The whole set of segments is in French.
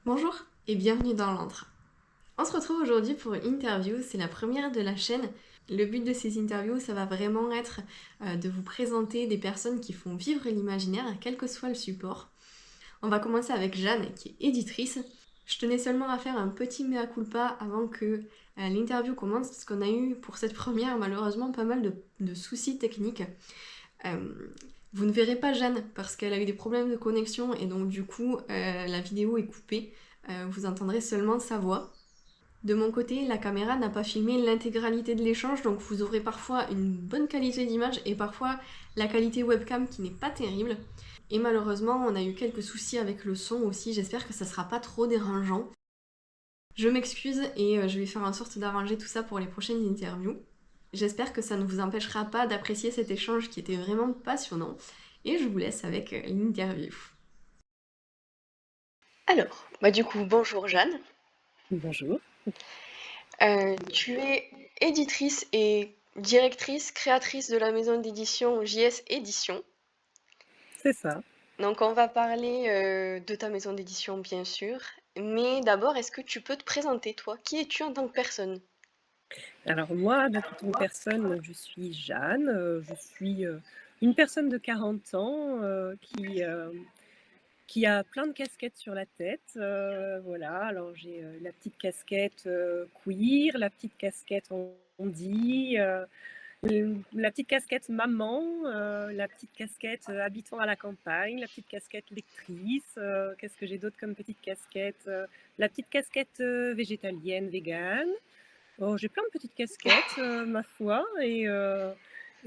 Bonjour et bienvenue dans l'Antre. On se retrouve aujourd'hui pour une interview, c'est la première de la chaîne. Le but de ces interviews, ça va vraiment être de vous présenter des personnes qui font vivre l'imaginaire, quel que soit le support. On va commencer avec Jeanne, qui est éditrice. Je tenais seulement à faire un petit mea culpa avant que l'interview commence, parce qu'on a eu pour cette première malheureusement pas mal de soucis techniques. Euh, vous ne verrez pas Jeanne parce qu'elle a eu des problèmes de connexion et donc du coup la vidéo est coupée. Vous entendrez seulement sa voix. De mon côté, la caméra n'a pas filmé l'intégralité de l'échange, donc vous aurez parfois une bonne qualité d'image et parfois la qualité webcam qui n'est pas terrible. Et malheureusement, on a eu quelques soucis avec le son aussi, j'espère que ça sera pas trop dérangeant. Je m'excuse et je vais faire en sorte d'arranger tout ça pour les prochaines interviews. J'espère que ça ne vous empêchera pas d'apprécier cet échange qui était vraiment passionnant. Et je vous laisse avec l'interview. Alors, du coup, bonjour Jeanne. Bonjour, Tu es éditrice et directrice, créatrice de la maison d'édition JS Édition. c'est ça. Donc on va parler de ta maison d'édition bien sûr. Mais d'abord, est-ce que tu peux te présenter toi? Qui es-tu en tant que personne? Alors moi, donc en tant que personne, je suis Jeanne, je suis, une personne de 40 ans, qui a plein de casquettes sur la tête, voilà. Alors j'ai, la petite casquette, queer, la petite casquette on-dit, la petite casquette maman, la petite casquette, habitant à la campagne, la petite casquette lectrice, qu'est-ce que j'ai d'autre comme petite casquette? La petite casquette, végétalienne, végane. Oh, j'ai plein de petites casquettes, ma foi, et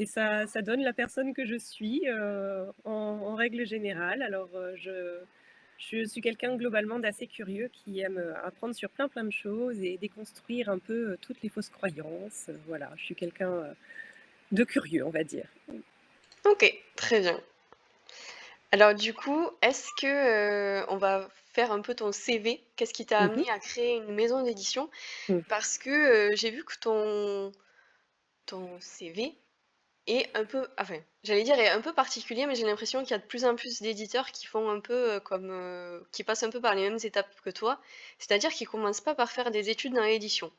ça donne la personne que je suis, en règle générale. Alors, je suis quelqu'un globalement d'assez curieux qui aime, apprendre sur plein de choses et déconstruire un peu, toutes les fausses croyances, voilà. Je suis quelqu'un, de curieux, on va dire. Ok, très bien. Alors du coup, est-ce que on va faire un peu ton CV? Qu'est-ce qui t'a Mmh mh. amené à créer une maison d'édition? Mmh. Parce que j'ai vu que ton CV est un peu, enfin, j'allais dire est un peu particulier, mais j'ai l'impression qu'il y a de plus en plus d'éditeurs qui font un peu comme, qui passent un peu par les mêmes étapes que toi. C'est-à-dire qu'ils commencent pas par faire des études dans l'édition.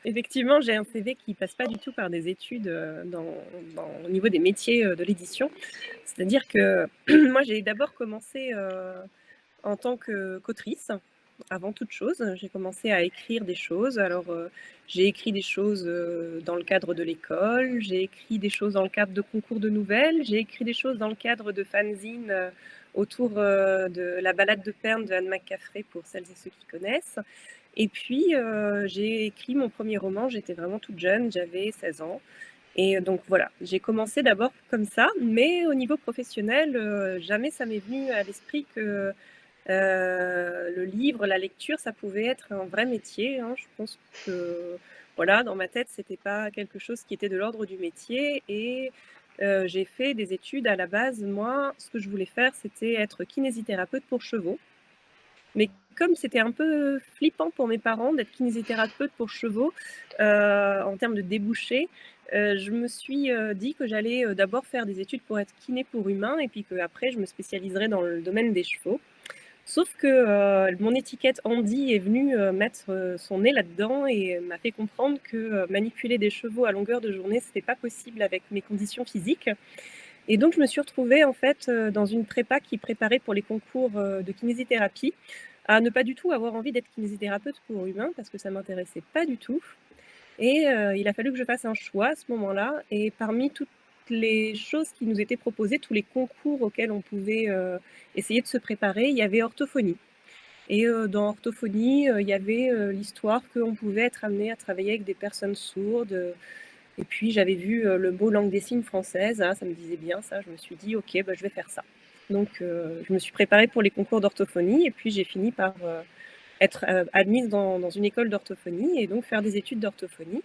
Effectivement, j'ai un CV qui passe pas du tout par des études, au niveau des métiers, de l'édition. C'est-à-dire que moi, j'ai d'abord commencé, en tant qu'autrice, avant toute chose. J'ai commencé à écrire des choses. Alors, j'ai écrit des choses, dans le cadre de l'école, j'ai écrit des choses dans le cadre de concours de nouvelles, j'ai écrit des choses dans le cadre de fanzines, autour, de La balade de Perne de Anne McCaffrey pour celles et ceux qui connaissent. Et puis, j'ai écrit mon premier roman, j'étais vraiment toute jeune, j'avais 16 ans. Et donc voilà, j'ai commencé d'abord comme ça, mais au niveau professionnel, jamais ça m'est venu à l'esprit que, le livre, la lecture, ça pouvait être un vrai métier, hein. Je pense que, voilà, dans ma tête, c'était pas quelque chose qui était de l'ordre du métier. Et j'ai fait des études à la base. Moi, ce que je voulais faire, c'était être kinésithérapeute pour chevaux. Mais comme c'était un peu flippant pour mes parents d'être kinésithérapeute pour chevaux, en termes de débouchés, je me suis, dit que j'allais, d'abord faire des études pour être kiné pour humains et puis qu'après je me spécialiserais dans le domaine des chevaux. Sauf que, mon étiquette Andy est venue, mettre, son nez là-dedans et m'a fait comprendre que, manipuler des chevaux à longueur de journée, c'était pas possible avec mes conditions physiques. Et donc je me suis retrouvée en fait, dans une prépa qui préparait pour les concours, de kinésithérapie, à ne pas du tout avoir envie d'être kinésithérapeute pour humains parce que ça m'intéressait pas du tout. Et il a fallu que je fasse un choix à ce moment-là, et parmi toutes les choses qui nous étaient proposées, tous les concours auxquels on pouvait, essayer de se préparer, il y avait orthophonie. Et dans orthophonie, il y avait, l'histoire qu'on pouvait être amené à travailler avec des personnes sourdes. Et puis j'avais vu, le mot langue des signes française, ah ça me disait bien ça, je me suis dit: «OK, bah, je vais faire ça». Donc je me suis préparée pour les concours d'orthophonie et puis j'ai fini par, être, admise dans une école d'orthophonie et donc faire des études d'orthophonie.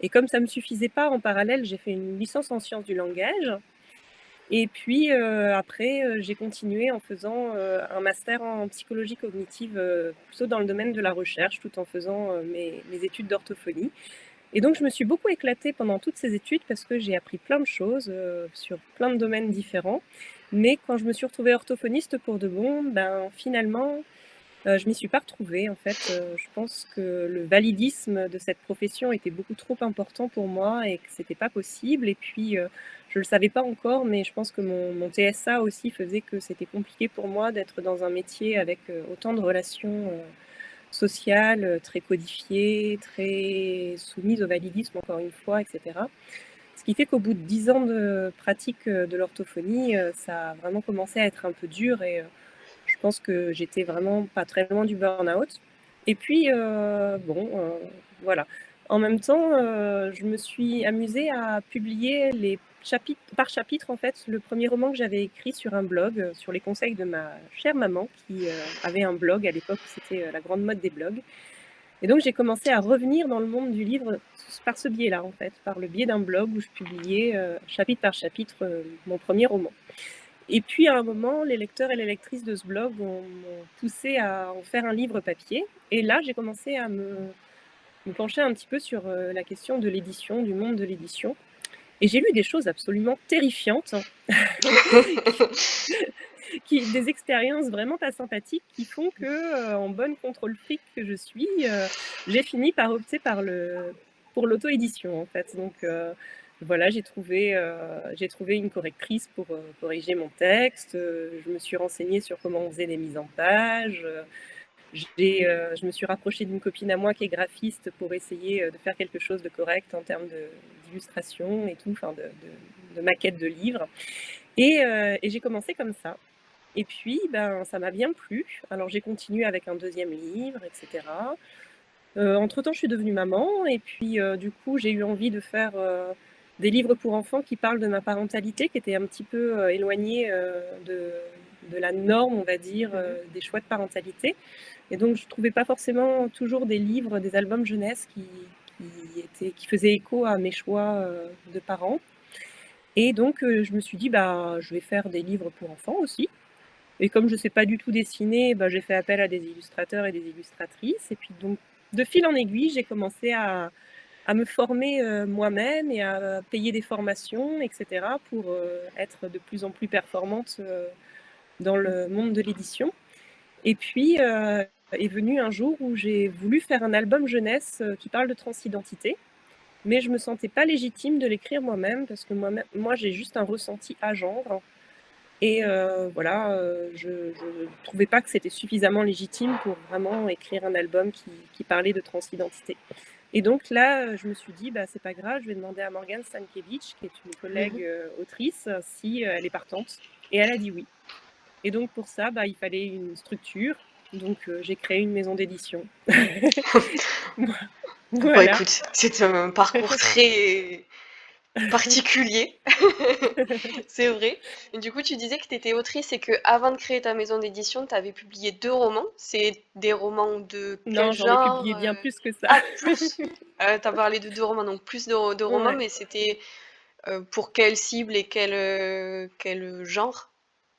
Et comme ça me suffisait pas, en parallèle, j'ai fait une licence en sciences du langage. Et puis, après, j'ai continué en faisant, un master en psychologie cognitive, plutôt dans le domaine de la recherche, tout en faisant, mes études d'orthophonie. Et donc je me suis beaucoup éclatée pendant toutes ces études parce que j'ai appris plein de choses, sur plein de domaines différents. Mais quand je me suis retrouvée orthophoniste pour de bon, ben, finalement, je m'y suis pas retrouvée en fait, je pense que le validisme de cette profession était beaucoup trop important pour moi et que c'était pas possible et puis, je le savais pas encore, mais je pense que mon TSA aussi faisait que c'était compliqué pour moi d'être dans un métier avec, autant de relations, sociales, très codifiées, très soumises au validisme encore une fois et cetera. Ce qui fait qu'au bout de 10 ans de pratique, de l'orthophonie, ça a vraiment commencé à être un peu dur et je pense que j'étais vraiment pas très loin du burn-out. Et puis, bon, voilà. En même temps, je me suis amusée à publier les chapitres par chapitre, en fait, le premier roman que j'avais écrit sur un blog, sur les conseils de ma chère maman qui, avait un blog à l'époque où c'était, la grande mode des blogs. Et donc j'ai commencé à revenir dans le monde du livre par ce biais-là, en fait, par le biais d'un blog où je publiais, chapitre par chapitre, mon premier roman. Et puis à un moment, les lecteurs et les lectrices de ce blog m'ont poussée à en faire un livre papier. Et là, j'ai commencé à me pencher un petit peu sur la question de l'édition, du monde de l'édition. Et j'ai lu des choses absolument terrifiantes, des expériences vraiment pas sympathiques qui font que, en bonne contrôle fric que je suis, j'ai fini par opter pour l'auto-édition en fait. Donc voilà, j'ai trouvé une correctrice pour corriger mon texte. Je me suis renseignée sur comment on faisait les mises en page. Je me suis rapprochée d'une copine à moi qui est graphiste pour essayer de faire quelque chose de correct en termes d'illustration et tout, enfin de maquette de livre. Et j'ai commencé comme ça. Et puis, ben, ça m'a bien plu. Alors j'ai continué avec un deuxième livre, et cetera. Entre-temps, je suis devenue maman et puis, du coup, j'ai eu envie de faire, des livres pour enfants qui parlent de ma parentalité, qui était un petit peu, éloignée, de la norme, on va dire, des choix de parentalité. Et donc je trouvais pas forcément toujours des livres, des albums jeunesse qui faisaient écho à mes choix, de parents. Et donc, je me suis dit: «Bah, je vais faire des livres pour enfants aussi». Et comme je sais pas du tout dessiner, bah, j'ai fait appel à des illustrateurs et des illustratrices. Et puis donc, de fil en aiguille, j'ai commencé à me former moi-même et à payer des formations, etc., pour être de plus en plus performante dans le monde de l'édition. Et puis est venu un jour où j'ai voulu faire un album jeunesse qui parle de transidentité, mais je me sentais pas légitime de l'écrire moi-même parce que moi j'ai juste un ressenti à genre. Et voilà, je trouvais pas que c'était suffisamment légitime pour vraiment écrire un album qui parlait de transidentité. Et donc là, je me suis dit: «Bah, c'est pas grave, je vais demander à Morgane Stankiewicz, qui est une collègue, Mhm. autrice, si, elle est partante». Et elle a dit oui. Et donc pour ça, bah, il fallait une structure, donc j'ai créé une maison d'édition. Bon, Voilà. écoute, c'est un parcours très particulier, c'est vrai. Et du coup, tu disais que tu étais autrice et que avant de créer ta maison d'édition, tu avais publié 2 romans. C'est des romans de quel Non, j'en ai genre? publié bien plus que ça. Ah, plus? Tu as parlé de 2 romans, donc plus de romans, Ouais. mais c'était pour quelle cible et quel genre,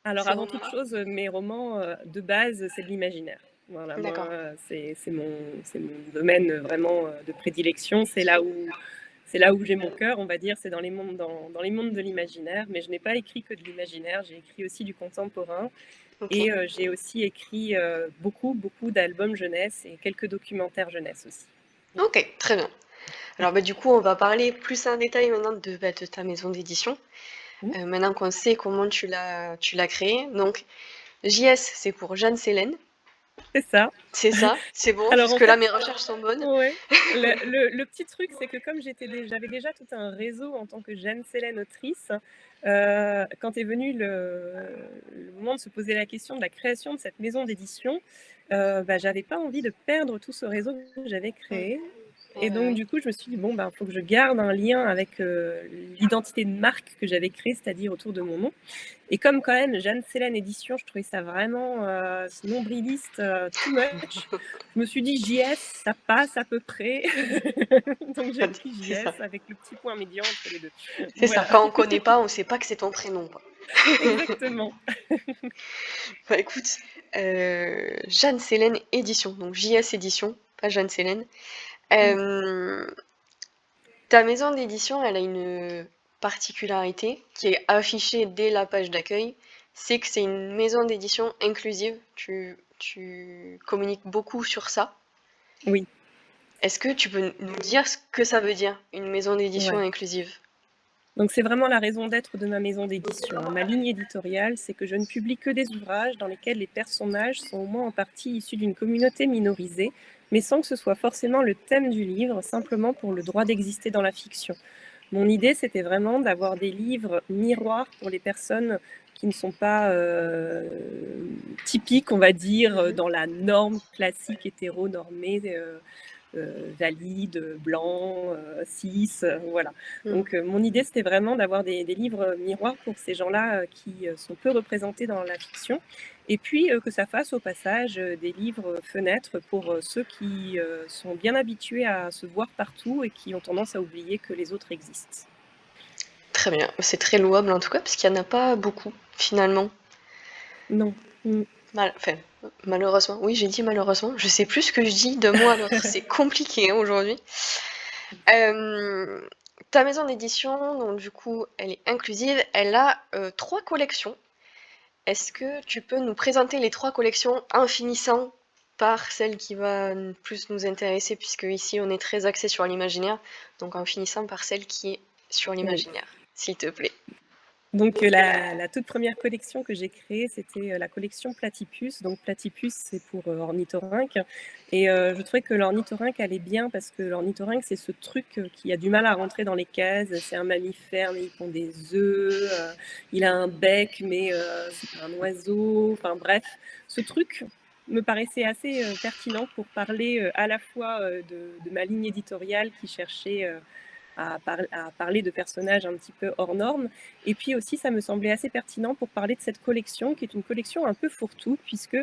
Alors ces avant toute romans-là? chose, mes romans, de base, c'est de l'imaginaire. Voilà, moi, D'accord. c'est mon domaine, vraiment, de prédilection. C'est là où j'ai mon cœur, on va dire, c'est dans les mondes de l'imaginaire. Mais je n'ai pas écrit que de l'imaginaire, j'ai écrit aussi du contemporain Ok. et j'ai aussi écrit, beaucoup, beaucoup d'albums jeunesse et quelques documentaires jeunesse aussi. Ok, très bien. Alors bah, du coup, on va parler plus en détail maintenant de ta maison d'édition. Mmh, Maintenant qu'on sait comment tu l'as créée. Donc, JS, c'est pour Jeanne Sélène. c'est ça. C'est ça, c'est bon, Alors en jusque-là fait, mes recherches sont bonnes. ouais, le petit truc, c'est que comme j'avais déjà tout un réseau en tant que Jeanne Sélène autrice, quand est venu le moment de se poser la question de la création de cette maison d'édition, bah, j'avais pas envie de perdre tout ce réseau que j'avais Mm. créé. Eh Et ben donc oui. du coup, je me suis dit: «Bon, ben, faut que je garde un lien avec, l'identité de marque que j'avais créée, c'est-à-dire autour de mon nom». Et comme quand même Jeanne Sélène édition, je trouvais ça vraiment, nombriliste, too much. Je me suis dit: «JS, ça passe à peu près». Donc j'ai pris C'est ça. JS avec le petit point médian entre les 2. C'est ça. Voilà, Quand on connaît pas, on sait pas que c'est ton prénom, quoi. exactement. Bah écoute, Jeanne Sélène édition, donc JS édition, pas Jeanne Sélène. Mmh. Euh, Ta maison d'édition, elle a une particularité qui est affichée dès la page d'accueil, c'est que c'est une maison d'édition inclusive. Tu communiques beaucoup sur ça. Oui, Est-ce que tu peux nous dire ce que ça veut dire, une maison d'édition ouais. inclusive? Donc c'est vraiment la raison d'être de ma maison d'édition, hein. Ma ligne éditoriale, c'est que je ne publie que des ouvrages dans lesquels les personnages sont au moins en partie issus d'une communauté minorisée, mais sans que ce soit forcément le thème du livre, simplement pour le droit d'exister dans la fiction. Mon idée, c'était vraiment d'avoir des livres miroirs pour les personnes qui ne sont pas typiques, on va dire, dans la norme classique hétéronormée, valide, blanc, cis, voilà. Donc mon idée, c'était vraiment d'avoir des livres miroirs pour ces gens-là qui sont peu représentés dans la fiction, et puis que ça fasse au passage des livres fenêtres pour ceux qui sont bien habitués à se voir partout et qui ont tendance à oublier que les autres existent. Très bien, c'est très louable en tout cas, parce qu'il n'y en a pas beaucoup, finalement. Non. Mm. Enfin, malheureusement. Oui, j'ai dit malheureusement. Je sais plus ce que je dis d'un mot à l'autre. C'est compliqué hein, aujourd'hui. Ta maison d'édition, donc du coup, elle est inclusive. Elle a 3 collections. Est-ce que tu peux nous présenter les 3 collections en finissant par celle qui va plus nous intéresser, puisque ici on est très axé sur l'imaginaire, donc en finissant par celle qui est sur Oui. l'imaginaire, s'il te plaît. Donc la toute première collection que j'ai créée, c'était la collection Platypus. Donc Platypus, c'est pour ornithorynque. Et je trouvais que l'ornithorynque allait bien parce que l'ornithorynque, c'est ce truc qui a du mal à rentrer dans les cases. C'est un mammifère, mais il pond des œufs. Il a un bec, mais c'est pas un oiseau. Enfin bref, ce truc me paraissait assez pertinent pour parler à la fois de ma ligne éditoriale qui cherchait à parler de personnages un petit peu hors normes. Et puis aussi, ça me semblait assez pertinent pour parler de cette collection, qui est une collection un peu fourre-tout, puisque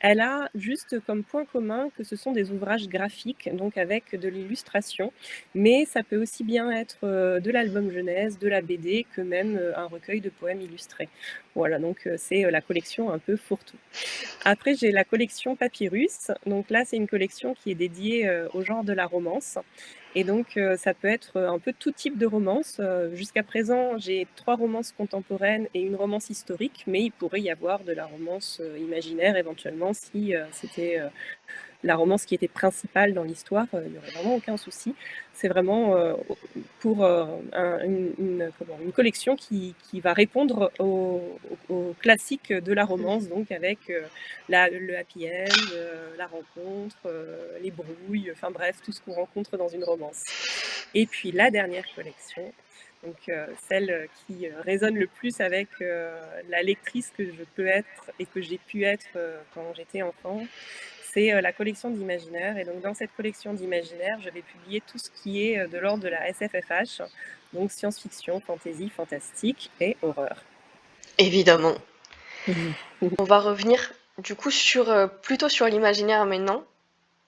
elle a juste comme point commun que ce sont des ouvrages graphiques, donc avec de l'illustration, mais ça peut aussi bien être de l'album jeunesse, de la BD, que même un recueil de poèmes illustrés. Voilà, donc c'est la collection un peu fourre-tout. Après, j'ai la collection Papyrus. Donc là, c'est une collection qui est dédiée au genre de la romance. Et donc, ça peut être un peu tout type de romance. Jusqu'à présent, j'ai 3 romances contemporaines et une romance historique, mais il pourrait y avoir de la romance imaginaire éventuellement si c'était la romance qui était principale dans l'histoire, il n'y aurait vraiment aucun souci. C'est vraiment pour une collection qui va répondre aux classiques de la romance, donc avec le happy end, la rencontre, les brouilles, enfin bref, tout ce qu'on rencontre dans une romance. Et puis la dernière collection, donc celle qui résonne le plus avec la lectrice que je peux être et que j'ai pu être quand j'étais enfant, c'est la collection d'imaginaire. Et donc dans cette collection d'imaginaire, je vais publier tout ce qui est de l'ordre de la SFFH, donc science-fiction, fantasy, fantastique et horreur. Évidemment. On va revenir du coup plutôt sur l'imaginaire maintenant.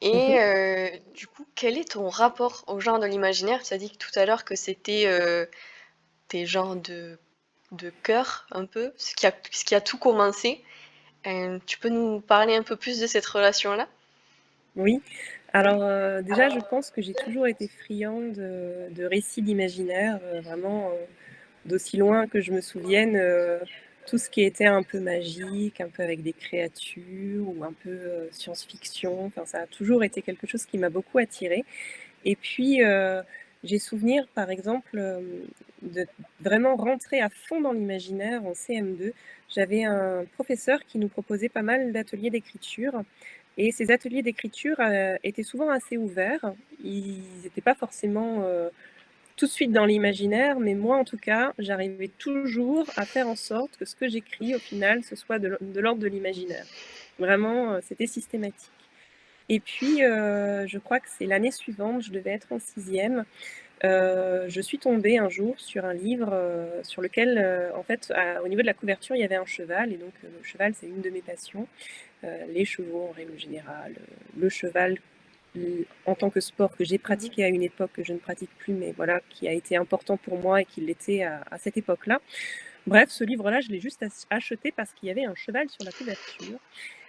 Et du coup, quel est ton rapport au genre de l'imaginaire? Tu as dit tout à l'heure que c'était tes genres de cœur un peu, ce qui a tout commencé. Tu peux nous parler un peu plus de cette relation-là? Oui, alors déjà, je pense que j'ai toujours été friande de récits d'imaginaire, vraiment d'aussi loin que je me souvienne, tout ce qui était un peu magique, un peu avec des créatures ou un peu science-fiction, enfin, ça a toujours été quelque chose qui m'a beaucoup attirée. Et puis, j'ai souvenir, par exemple, de vraiment rentrer à fond dans l'imaginaire en CM2. J'avais un professeur qui nous proposait pas mal d'ateliers d'écriture, et ces ateliers d'écriture étaient souvent assez ouverts. Ils n'étaient pas forcément tout de suite dans l'imaginaire, mais moi, en tout cas, j'arrivais toujours à faire en sorte que ce que j'écris, au final, ce soit de l'ordre de l'imaginaire. Vraiment, c'était systématique. Et puis, je crois que c'est l'année suivante, je devais être en sixième. Je suis tombée un jour sur un livre sur lequel, en fait, au niveau de la couverture, il y avait un cheval. Et donc, le cheval, c'est une de mes passions. Les chevaux en règle générale, le cheval en tant que sport que j'ai pratiqué à une époque que je ne pratique plus, mais voilà, qui a été important pour moi et qui l'était à cette époque-là. Bref, ce livre-là, je l'ai juste acheté parce qu'il y avait un cheval sur la couverture.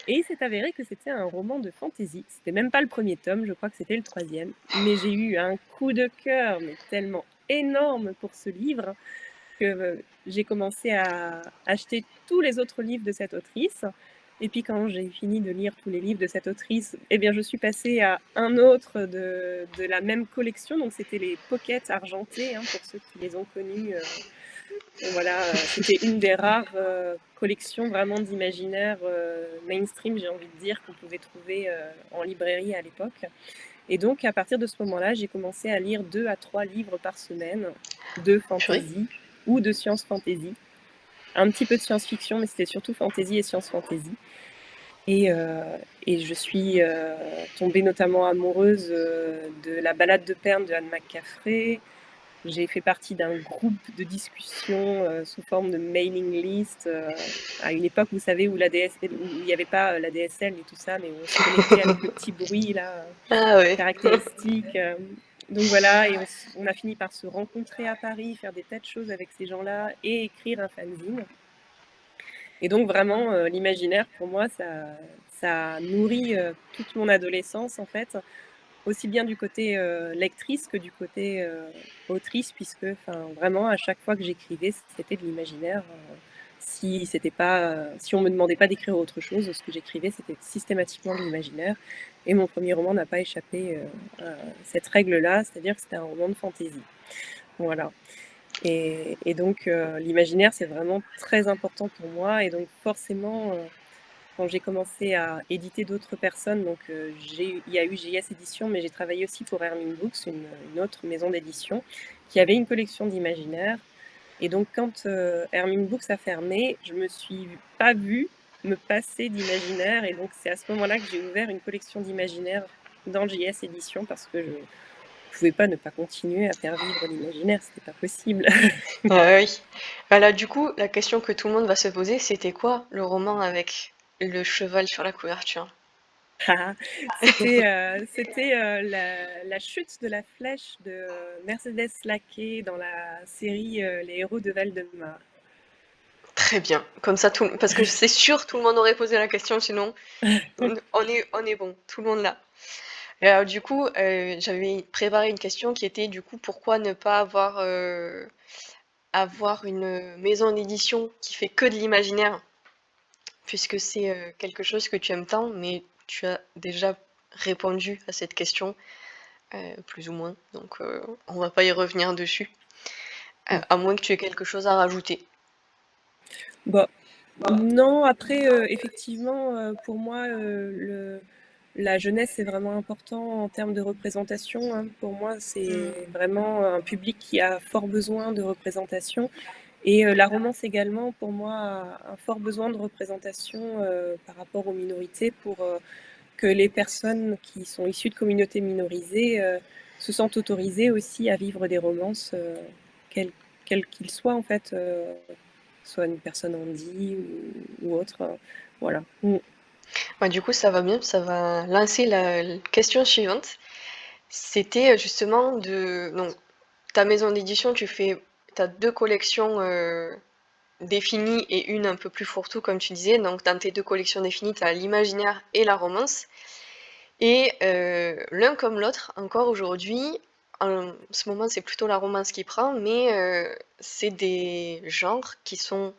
Et il s'est avéré que c'était un roman de fantasy. C'était même pas le premier tome, je crois que c'était le troisième. Mais j'ai eu un coup de cœur, mais tellement énorme pour ce livre j'ai commencé à acheter tous les autres livres de cette autrice. Et puis quand j'ai fini de lire tous les livres de cette autrice, eh bien, je suis passée à un autre de la même collection. Donc c'était les Pocket argentés, hein, pour ceux qui les ont connus. Voilà, c'était une des rares collections vraiment d'imaginaire mainstream, j'ai envie de dire, qu'on pouvait trouver en librairie à l'époque. Et donc, à partir de ce moment-là, j'ai commencé à lire 2 à 3 livres par semaine de Purée. fantasy ou de science-fantasy. Un petit peu de science-fiction, mais c'était surtout fantasy et science-fantasy. Et je suis tombée notamment amoureuse de La Balade de Perne de Anne McCaffrey. J'ai fait partie d'un groupe de discussion sous forme de mailing list à une époque, vous savez, où il n'y avait pas la DSL et tout ça, mais on se connectait avec le petit bruit là, Ah ouais. caractéristique. Donc voilà, et on a fini par se rencontrer à Paris, faire des tas de choses avec ces gens-là et écrire un fanzine. Et donc vraiment, l'imaginaire, pour moi, ça nourrit toute mon adolescence, en fait, aussi bien du côté lectrice que du côté autrice, puisque vraiment, à chaque fois que j'écrivais, c'était de l'imaginaire. Si on me demandait pas d'écrire autre chose, ce que j'écrivais, c'était systématiquement de l'imaginaire. Et mon premier roman n'a pas échappé à cette règle-là, c'est-à-dire que c'était un roman de fantaisie. Voilà. Et donc, l'imaginaire, c'est vraiment très important pour moi. Et donc, forcément, quand j'ai commencé à éditer d'autres personnes, donc il y a eu JS Édition, mais j'ai travaillé aussi pour Hermine Books, une autre maison d'édition, qui avait une collection d'imaginaire. Et donc, quand Hermine Books a fermé, je me suis pas vue me passer d'imaginaire. Et donc, c'est à ce moment-là que j'ai ouvert une collection d'imaginaire dans JS Édition, parce que je pouvais pas ne pas continuer à faire vivre l'imaginaire, c'était pas possible. Ah oui. Voilà, du coup, la question que tout le monde va se poser, c'était quoi le roman avec le cheval sur la couverture? C'était la chute de la flèche de Mercedes Laquet dans la série Les héros de Valdemar. Très bien. Comme ça, parce que c'est sûr, tout le monde aurait posé la question, sinon on est bon, tout le monde l'a. Et alors, du coup, j'avais préparé une question qui était, du coup, pourquoi ne pas avoir une maison d'édition qui fait que de l'imaginaire, puisque c'est quelque chose que tu aimes tant, mais tu as déjà répondu à cette question, plus ou moins, donc on va pas y revenir dessus, à moins que tu aies quelque chose à rajouter. Bon, non, après, effectivement, pour moi, la jeunesse, c'est vraiment important en termes de représentation, hein. Pour moi, c'est vraiment un public qui a fort besoin de représentation. Et la romance également, pour moi, a un fort besoin de représentation par rapport aux minorités pour que les personnes qui sont issues de communautés minorisées se sentent autorisées aussi à vivre des romances, quels qu'ils soient en fait, soit une personne handi ou autre. Voilà. Bah, du coup, ça va bien, ça va lancer la question suivante. C'était justement donc, ta maison d'édition, t'as deux collections définies et une un peu plus fourre-tout, comme tu disais. Donc, dans tes deux collections définies, t'as l'imaginaire et la romance. Et l'un comme l'autre, encore aujourd'hui, en ce moment, c'est plutôt la romance qui prend, mais c'est des genres qui sont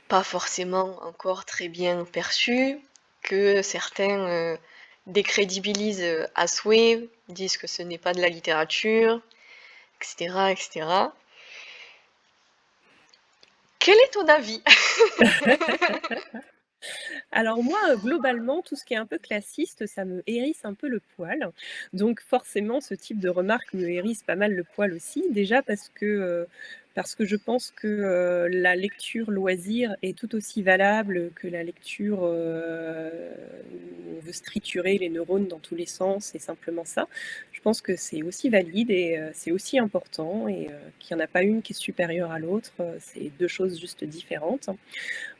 pas forcément encore très bien perçus, que certains décrédibilisent à souhait, disent que ce n'est pas de la littérature, etc., etc. Quel est ton avis? Alors moi, globalement, tout ce qui est un peu classiste, ça me hérisse un peu le poil. Donc forcément, ce type de remarque me hérisse pas mal le poil aussi. Déjà parce que je pense que la lecture loisir est tout aussi valable que la lecture où on veut se triturer les neurones dans tous les sens et simplement ça. Je pense que c'est aussi valide et c'est aussi important et qu'il n'y en a pas une qui est supérieure à l'autre. C'est deux choses juste différentes.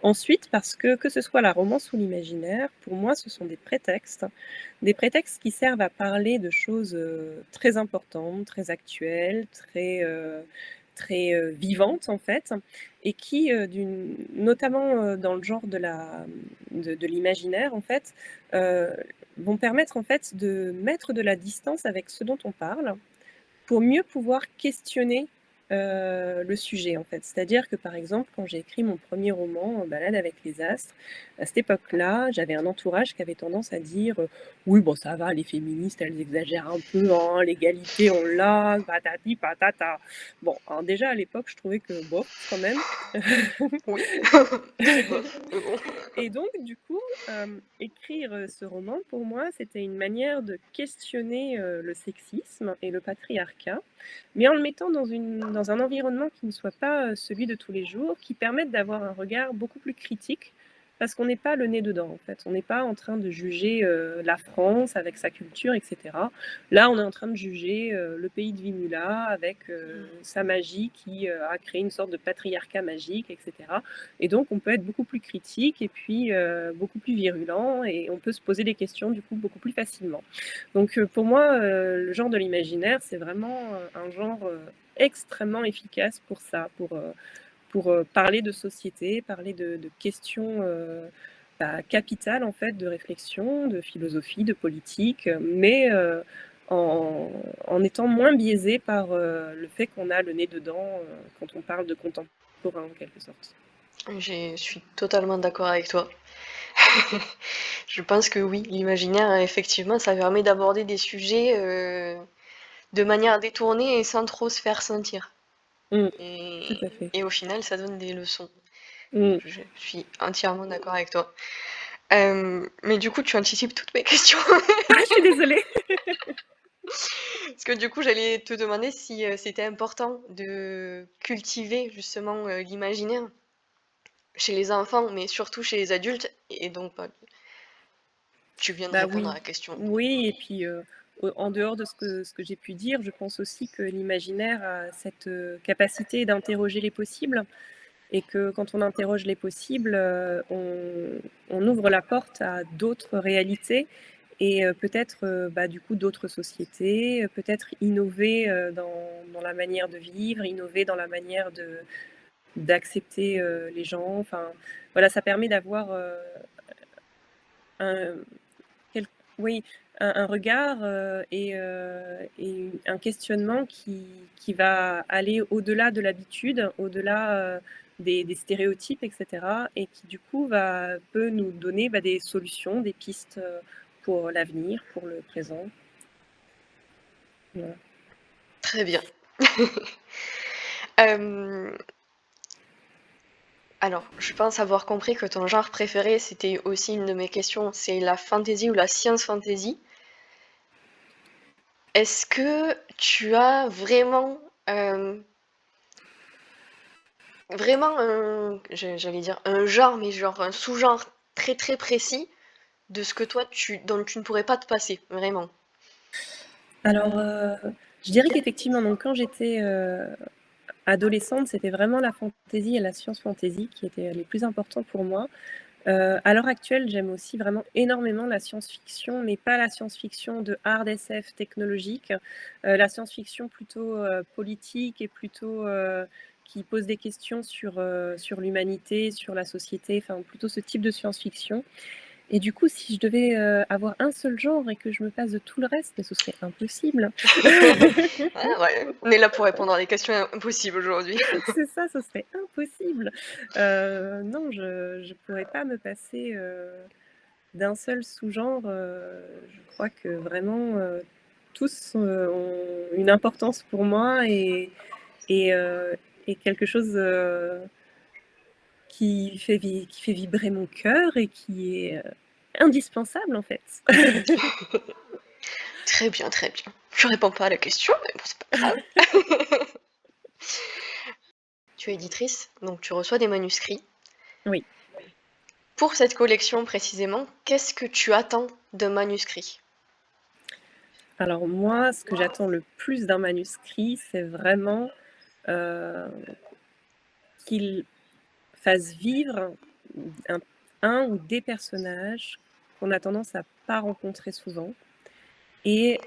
Ensuite, parce que ce soit la romance ou l'imaginaire, pour moi, ce sont des prétextes qui servent à parler de choses très importantes, très actuelles, très vivantes en fait, et qui, notamment dans le genre de l'imaginaire en fait, euh, vont permettre en fait de mettre de la distance avec ce dont on parle, pour mieux pouvoir questionner le sujet, en fait. C'est-à-dire que, par exemple, quand j'ai écrit mon premier roman, Balade avec les astres, à cette époque-là, j'avais un entourage qui avait tendance à dire, «Oui, bon, ça va, les féministes, elles exagèrent un peu, hein, l'égalité, on l'a, patati patata». Bon, alors déjà, à l'époque, je trouvais que bof, quand même. Oui, c'est bof, mais bon. Et donc, du coup, écrire, ce roman, pour moi, c'était une manière de questionner, le sexisme et le patriarcat, mais en le mettant dans un environnement qui ne soit pas, celui de tous les jours, qui permette d'avoir un regard beaucoup plus critique, parce qu'on n'est pas le nez dedans, en fait. On n'est pas en train de juger, la France avec sa culture et cetera. Là, on est en train de juger, le pays de Vimula avec, sa magie qui, a créé une sorte de patriarcat magique et cetera. Et donc, on peut être beaucoup plus critique et puis beaucoup plus virulent et on peut se poser des questions du coup beaucoup plus facilement. Donc, pour moi, le genre de l'imaginaire, c'est vraiment un genre extrêmement efficace pour ça, pour parler de société, parler de questions capitales en fait, de réflexion, de philosophie, de politique, mais en étant moins biaisé par le fait qu'on a le nez dedans quand on parle de contemporain en quelque sorte. Je suis totalement d'accord avec toi. Je pense que oui, l'imaginaire, effectivement, ça permet d'aborder des sujets de manière détournée et sans trop se faire sentir. Mm, Et, tout à fait. et au final, ça donne des leçons. Mm. Je suis entièrement d'accord avec toi. Mais du coup, tu anticipes toutes mes questions. Ah, je suis désolée. Parce que du coup, j'allais te demander si c'était important de cultiver justement l'imaginaire chez les enfants, mais surtout chez les adultes. Et donc, bah, tu viens de Bah répondre oui, à la question. oui, et puis en dehors de ce que j'ai pu dire, je pense aussi que l'imaginaire a cette capacité d'interroger les possibles, et que quand on interroge les possibles, on ouvre la porte à d'autres réalités et peut-être bah, du coup d'autres sociétés, peut-être innover dans la manière de vivre, innover dans la manière d'accepter les gens. Enfin, voilà, ça permet d'avoir un, quel- oui, un regard et un questionnement qui va aller au-delà de l'habitude, au-delà des stéréotypes, etc. Et qui du coup peut nous donner bah, des solutions, des pistes pour l'avenir, pour le présent. Voilà. Très bien. Euh, alors, je pense avoir compris que ton genre préféré, c'était aussi une de mes questions, c'est la fantasy ou la science fantasy. Est-ce que tu as euh, vraiment j'allais dire un genre, mais genre un sous-genre très très précis de ce que toi dont tu ne pourrais pas te passer, vraiment? Alors, je dirais qu'effectivement, donc quand j'étais adolescente, c'était vraiment la fantaisie et la science fantasy qui étaient les plus importants pour moi. À l'heure actuelle, j'aime aussi vraiment énormément la science-fiction, mais pas la science-fiction de hard SF technologique, la science-fiction plutôt politique et plutôt qui pose des questions sur l'humanité, sur la société, enfin plutôt ce type de science-fiction. Et du coup, si je devais avoir un seul genre et que je me passe de tout le reste, mais ce serait impossible. Ah ouais, on est là pour répondre à des questions impossibles aujourd'hui. C'est ça, ce serait impossible. Non, je pourrais pas me passer d'un seul sous-genre. Je crois que vraiment tous ont une importance pour moi et, euh, et quelque chose qui fait vibrer mon cœur et qui est indispensable en fait. Très bien, très bien. Je réponds pas à la question, mais bon, c'est pas grave. Tu es éditrice, donc tu reçois des manuscrits. Oui. Pour cette collection précisément, qu'est-ce que tu attends d'un manuscrit? Alors moi, ce que j'attends le plus d'un manuscrit, c'est vraiment qu'il fasse vivre un, un ou des personnages qu'on a tendance à pas rencontrer souvent et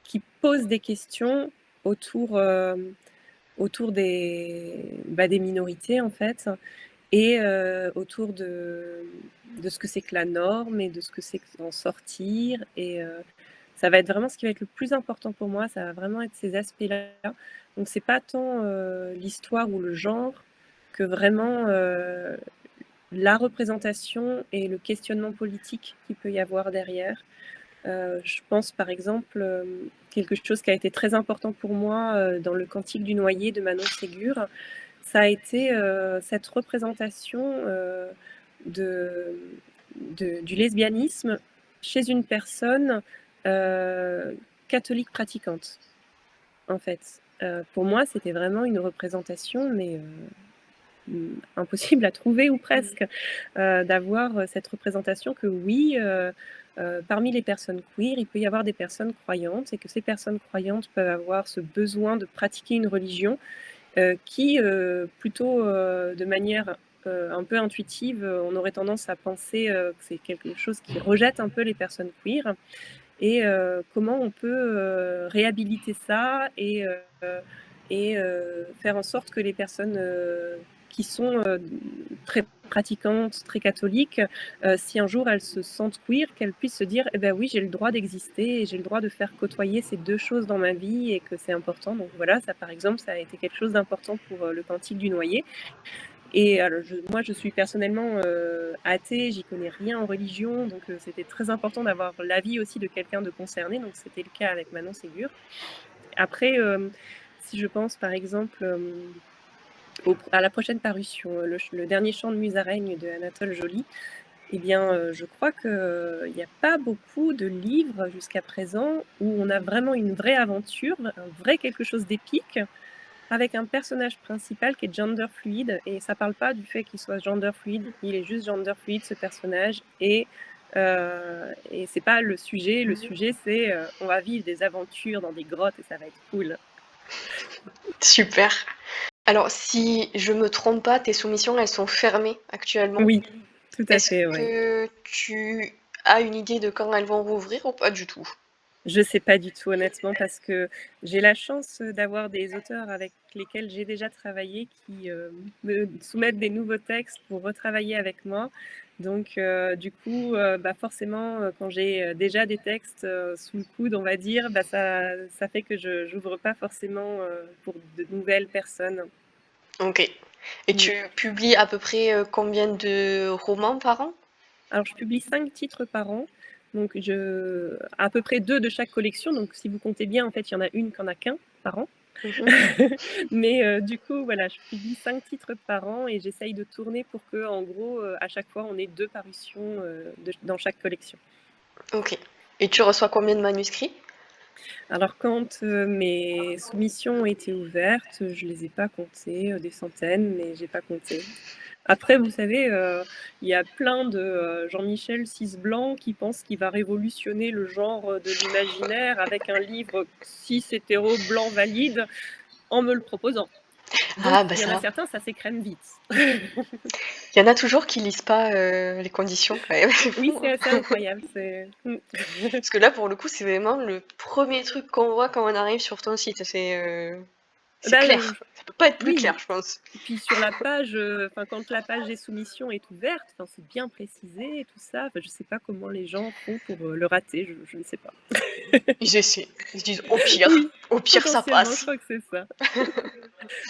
qui posent des questions autour, autour des minorités en fait et autour de ce que c'est que la norme et de ce que c'est que d'en sortir et Ça va être vraiment ce qui va être le plus important pour moi, ça va vraiment être ces aspects-là. Donc c'est pas tant, l'histoire ou le genre que vraiment, la représentation et le questionnement politique qu'il peut y avoir derrière. Je pense par exemple, quelque chose qui a été très important pour moi, dans le Cantique du noyer de Manon Ségur, ça a été, cette représentation, de du lesbianisme chez une personne, catholique pratiquante, en fait. Pour moi, c'était vraiment une représentation, mais impossible à trouver ou presque, d'avoir cette représentation que oui, parmi les personnes queer, il peut y avoir des personnes croyantes et que ces personnes croyantes peuvent avoir ce besoin de pratiquer une religion qui, plutôt de manière un peu intuitive, on aurait tendance à penser que c'est quelque chose qui rejette un peu les personnes queer. Et comment on peut réhabiliter ça et faire en sorte que les personnes qui sont très pratiquantes, très catholiques, si un jour elles se sentent queer, qu'elles puissent se dire eh ben oui, j'ai le droit d'exister et j'ai le droit de faire côtoyer ces deux choses dans ma vie et que c'est important. Donc voilà, ça par exemple, ça a été quelque chose d'important pour le Cantique du noyer. Et alors moi, je suis personnellement athée, j'y connais rien en religion, donc c'était très important d'avoir l'avis aussi de quelqu'un de concerné, donc c'était le cas avec Manon Ségur. Après, si je pense par exemple à la prochaine parution, le dernier chant de musaraigne de Anatole Joly, eh bien, je crois qu'il n'y a pas beaucoup de livres jusqu'à présent où on a vraiment une vraie aventure, un vrai quelque chose d'épique, avec un personnage principal qui est gender fluide, et ça parle pas du fait qu'il soit gender fluide, il est juste gender fluide ce personnage, et c'est pas le sujet. Le sujet c'est on va vivre des aventures dans des grottes et ça va être cool. Super. Alors, si je me trompe pas, tes soumissions, elles sont fermées actuellement. Oui, tout à Est-ce fait, ouais. que tu as une idée de quand elles vont rouvrir ou pas du tout? Je sais pas du tout honnêtement parce que j'ai la chance d'avoir des auteurs avec lesquels j'ai déjà travaillé qui me soumettent des nouveaux textes pour retravailler avec moi. Donc du coup, bah, forcément, quand j'ai déjà des textes sous le coude, on va dire, bah, ça fait que je n'ouvre pas forcément pour de nouvelles personnes. Ok. Et tu publies à peu près combien de romans par an? Alors, je publie 5 titres par an, donc à peu près 2 de chaque collection. Donc, si vous comptez bien, en fait, il y en a une qui en a qu'un par an. Mhm. Mais du coup, voilà, je publie 5 titres par an et j'essaye de tourner pour que, en gros, à chaque fois, on ait 2 parutions dans chaque collection. Ok. Et tu reçois combien de manuscrits? Alors, quand mes soumissions ont été ouvertes, je les ai pas comptées, des centaines, mais j'ai pas compté. Après, vous savez, il y a plein de Jean-Michel Cis-Blanc qui pense qu'il va révolutionner le genre de l'imaginaire avec un livre cis hétéro blanc valide en me le proposant. Donc, Ah, bah il y en a ça. certains, ça s'écrème vite. Il y en a toujours qui lisent pas les conditions quand même. C'est Oui, fou, c'est hein. assez incroyable. Parce que là, pour le coup, c'est vraiment le premier truc qu'on voit quand on arrive sur ton site. C'est Bah, clair. Ça peut pas être plus oui, clair, je pense. et puis sur la page, quand la page des soumissions est ouverte, c'est bien précisé et tout ça. Enfin, je sais pas comment les gens font pour le rater, je ne sais pas. Ils essaient. Ils se disent Oui, au pire ça potentiellement, je passe. crois que c'est ça.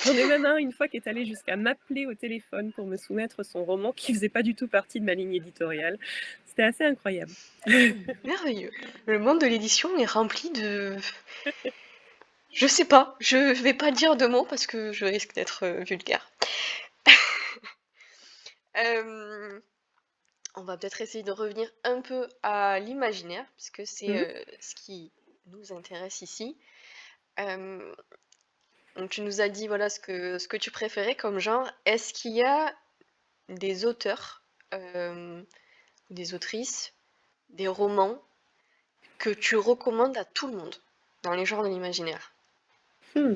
J'en ai même un une fois qui est allé jusqu'à m'appeler au téléphone pour me soumettre son roman qui faisait pas du tout partie de ma ligne éditoriale. C'était assez incroyable. Merveilleux. Le monde de l'édition est rempli de. Je sais pas. Je vais pas dire de mots parce que je risque d'être vulgaire. Euh, On va peut-être essayer de revenir un peu à l'imaginaire, puisque c'est Mhm. ce qui nous intéresse ici. Euh, donc tu nous as dit voilà ce que tu préférais comme genre. Est-ce qu'il y a des auteurs, des autrices, des romans que tu recommandes à tout le monde dans les genres de l'imaginaire? Hmm.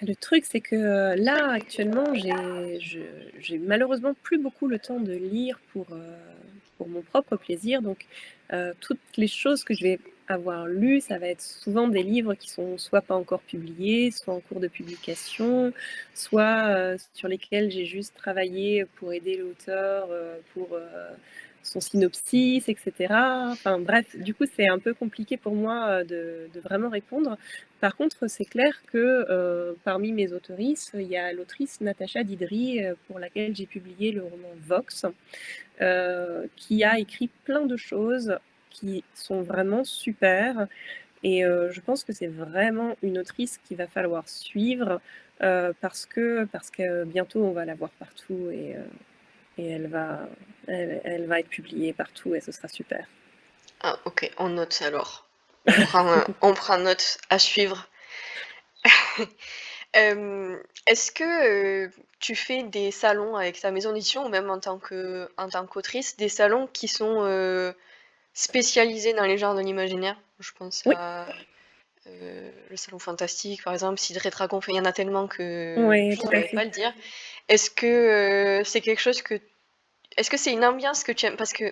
Le truc, c'est que là, actuellement, j'ai malheureusement plus beaucoup le temps de lire pour mon propre plaisir. Donc, toutes les choses que je vais avoir lues, ça va être souvent des livres qui sont soit pas encore publiés, soit en cours de publication, soit sur lesquels j'ai juste travaillé pour aider l'auteur, pour son synopsis, etc. Enfin bref, du coup, c'est un peu compliqué pour moi de vraiment répondre. Par contre, c'est clair que parmi mes autrices, il y a l'autrice Natacha Didri, pour laquelle j'ai publié le roman Vox, qui a écrit plein de choses qui sont vraiment super. Et je pense que c'est vraiment une autrice qu'il va falloir suivre parce que bientôt on va la voir partout et elle va être publiée partout et ce sera super. Ah, ok, on note alors. On prend note à suivre. Est-ce que tu fais des salons avec ta maison d'édition ou même en tant qu'autrice, des salons qui sont spécialisés dans les genres de l'imaginaire? Je pense Oui, à le salon fantastique, par exemple, Cidre Dragon, enfin, il y en a tellement que ouais, je ne tout à saurais pas fait. le dire. Est-ce que c'est quelque chose que. Est-ce que c'est une ambiance que tu aimes? Parce que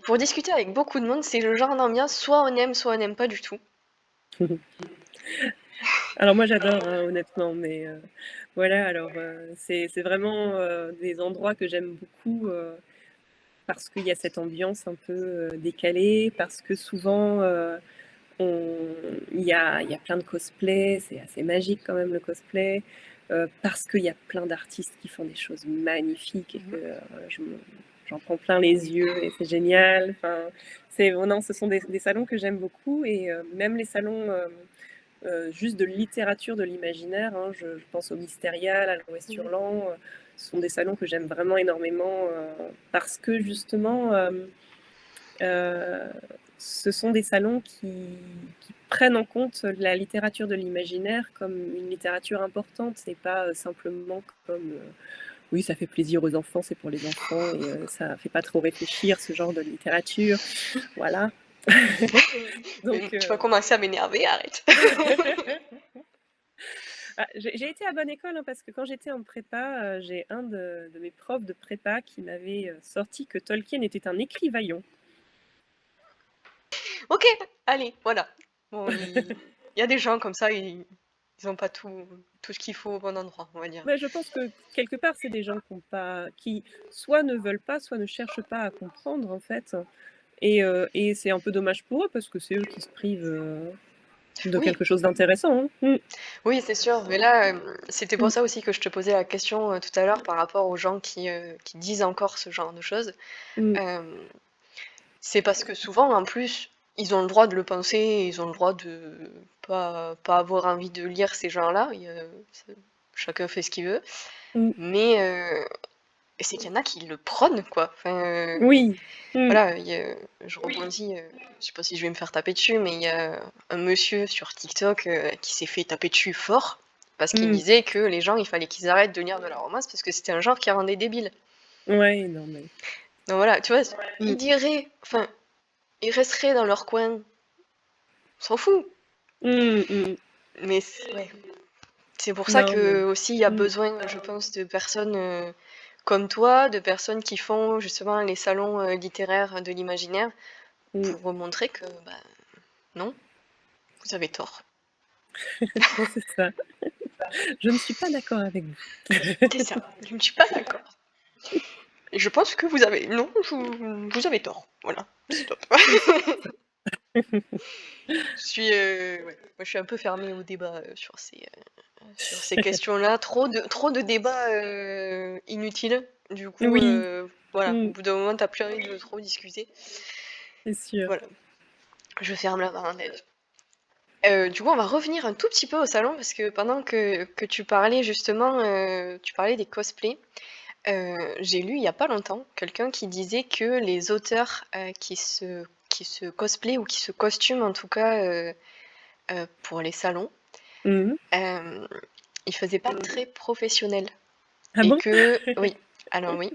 pour discuter avec beaucoup de monde, c'est le genre d'ambiance, soit on n'aime pas du tout. Alors moi j'adore, hein, honnêtement, mais voilà, alors c'est vraiment des endroits que j'aime beaucoup parce qu'il y a cette ambiance un peu décalée, parce que souvent il y a plein de cosplays, c'est assez magique quand même le cosplay, parce qu'il y a plein d'artistes qui font des choses magnifiques et que j'en prends plein les yeux et c'est génial. Enfin, non, ce sont des salons que j'aime beaucoup et même les salons juste de littérature de l'imaginaire, hein, je pense au Mystérial, à l'Ouest Hurlant, ce sont des salons que j'aime vraiment énormément parce que justement ce sont des salons qui prennent en compte la littérature de l'imaginaire comme une littérature importante. C'est pas simplement comme oui, ça fait plaisir aux enfants, c'est pour les enfants et ça fait pas trop réfléchir ce genre de littérature. Voilà. Donc, Tu vas commencer à m'énerver, arrête. j'ai été à bonne école hein, parce que quand j'étais en prépa, j'ai un de mes profs de prépa qui m'avait sorti que Tolkien était un écrivaillon. Ok, allez, voilà. Bon, il y a des gens comme ça, ils n'ont pas tout ce qu'il faut au bon endroit, on va dire. Mais je pense que quelque part, c'est des gens qui soit ne veulent pas, soit ne cherchent pas à comprendre en fait. Et c'est un peu dommage pour eux parce que c'est eux qui se privent de Oui, quelque chose d'intéressant. Hein. oui, c'est sûr. Mais là, c'était pour ça aussi que je te posais la question tout à l'heure par rapport aux gens qui disent encore ce genre de choses. Mm. Euh, c'est parce que souvent, en plus, ils ont le droit de le penser, ils ont le droit de pas avoir envie de lire ces gens-là. Chacun fait ce qu'il veut. Mm. Mais c'est qu'il y en a qui le prônent, quoi. Enfin, Oui. Mm. voilà, je rebondis, je sais pas si je vais me faire taper dessus, mais il y a un monsieur sur TikTok qui s'est fait taper dessus fort parce qu'il Mm. disait que les gens, il fallait qu'ils arrêtent de lire de la romance parce que c'était un genre qui rendait débile. Ouais, non mais. Donc voilà, tu vois, Mm. enfin, ils resteraient dans leur coin, on s'en fout. Mm, mm. Mais ouais. C'est pour ça Non mais. que aussi il y a Mm. besoin, je pense, de personnes comme toi, de personnes qui font justement les salons littéraires de l'imaginaire Mm. pour montrer que bah, non, vous avez tort. C'est ça. Je ne suis pas d'accord avec vous. C'est ça, je ne suis pas d'accord. Et je pense que vous avez. Non, vous avez tort. Voilà, stop. Ouais. Moi, je suis un peu fermée au débat sur ces questions-là. Trop de débats inutiles. Du coup, Oui, voilà, au mm, bout d'un moment, t'as plus envie de trop discuter. c'est sûr. Voilà, je ferme la parenthèse. Du coup, on va revenir un tout petit peu au salon parce que pendant que tu parlais justement, tu parlais des cosplays. J'ai lu il y a pas longtemps quelqu'un qui disait que les auteurs qui se cosplayent ou qui se costument en tout cas pour les salons, Mm. euh, ils faisaient pas très professionnels. Ah Et bon? que, oui, alors oui,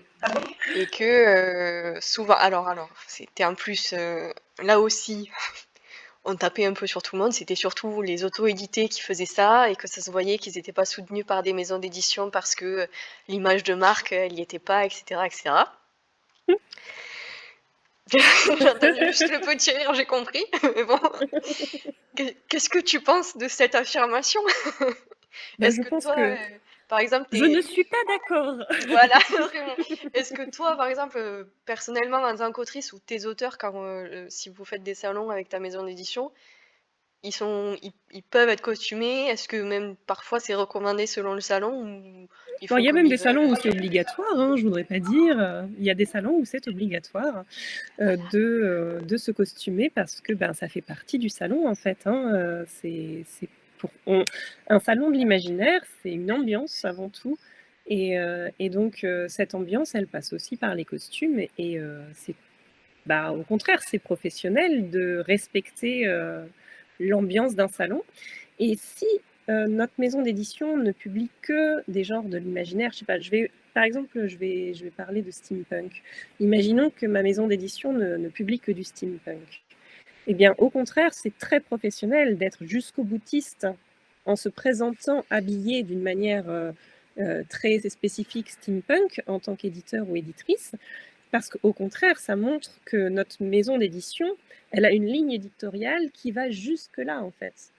et que souvent, alors, c'était en plus, là aussi, on tapait un peu sur tout le monde, c'était surtout les auto-édités qui faisaient ça et que ça se voyait qu'ils n'étaient pas soutenus par des maisons d'édition parce que l'image de marque, elle n'y était pas, etc., etc. J'ai entendu juste le petit rire, j'ai compris. Mais bon, qu'est-ce que tu penses de cette affirmation? Ben, Est-ce je que pense toi, que par exemple, Je ne suis pas d'accord. voilà, vraiment. Est-ce que toi, par exemple, personnellement, en tant qu'autrice ou tes auteurs, si vous faites des salons avec ta maison d'édition, ils peuvent être costumés? Est-ce que même parfois c'est recommandé selon le salon ou il Bon, il faut y a comme même ils des salons veulent? où c'est obligatoire, hein, je voudrais pas dire. Il y a des salons où c'est obligatoire de se costumer parce que ben, ça fait partie du salon en fait. Hein. Un salon de l'imaginaire, c'est une ambiance avant tout. Et donc cette ambiance, elle passe aussi par les costumes. Et au contraire, c'est professionnel de respecter l'ambiance d'un salon. Et si notre maison d'édition ne publie que des genres de l'imaginaire, je sais pas, par exemple, je vais parler de steampunk. Imaginons que ma maison d'édition ne publie que du steampunk. Eh bien, au contraire, c'est très professionnel d'être jusqu'au boutiste en se présentant habillé d'une manière très spécifique steampunk en tant qu'éditeur ou éditrice, parce qu'au contraire, ça montre que notre maison d'édition, elle a une ligne éditoriale qui va jusque-là, en fait.